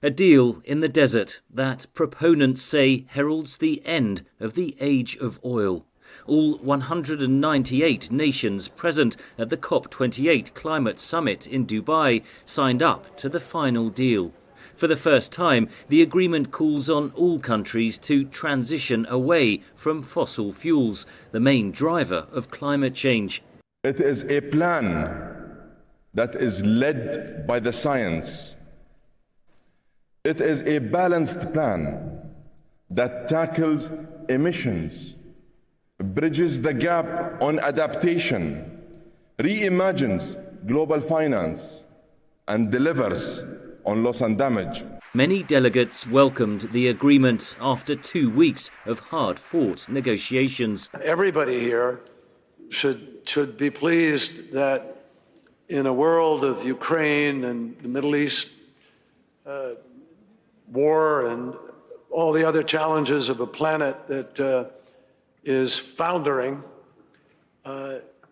A deal in the desert that proponents say heralds the end of the age of oil. All 198 nations present at the COP28 climate summit in Dubai signed up to the final deal. For the first time, the agreement calls on all countries to transition away from fossil fuels, the main driver of climate change. It is a plan that is led by the science. It is a balanced plan that tackles emissions, bridges the gap on adaptation, reimagines global finance, and delivers on loss and damage. Many delegates welcomed the agreement after 2 weeks of hard-fought negotiations. Everybody here should be pleased that in a world of Ukraine and the Middle East war and all the other challenges of a planet that is foundering,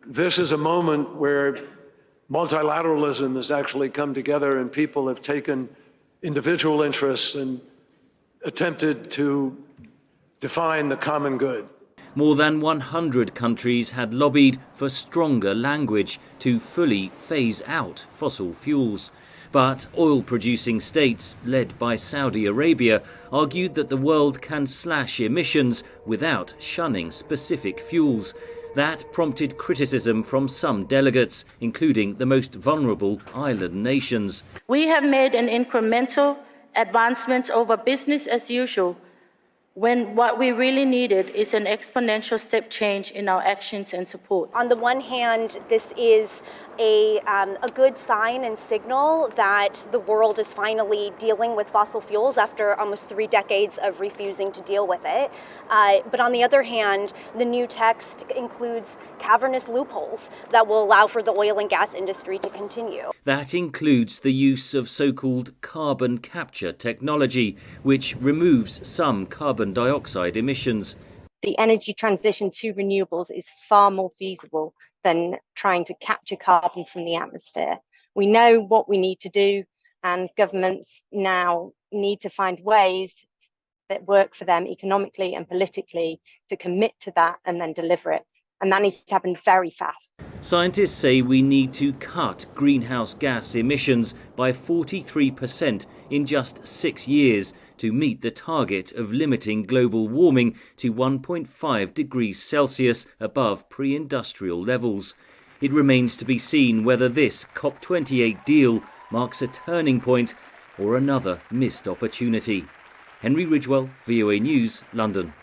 this is a moment where multilateralism has actually come together and people have taken individual interests and attempted to define the common good. More than 100 countries had lobbied for stronger language to fully phase out fossil fuels. But oil-producing states, led by Saudi Arabia, argued that the world can slash emissions without shunning specific fuels. That prompted criticism from some delegates, including the most vulnerable island nations. We have made an incremental advancements over business as usual, when what we really needed is an exponential step change in our actions and support. On the one hand, this is a good sign and signal that the world is finally dealing with fossil fuels after almost 3 decades of refusing to deal with it. But on the other hand, the new text includes cavernous loopholes that will allow for the oil and gas industry to continue. That includes the use of so-called carbon capture technology, which removes some carbon dioxide emissions. The energy transition to renewables is far more feasible than trying to capture carbon from the atmosphere. We know what we need to do, and governments now need to find ways that work for them economically and politically to commit to that and then deliver it. And that needs to happen very fast. Scientists say we need to cut greenhouse gas emissions by 43% in just 6 years to meet the target of limiting global warming to 1.5 degrees Celsius above pre-industrial levels. It remains to be seen whether this COP28 deal marks a turning point or another missed opportunity. Henry Ridgwell, VOA News, London.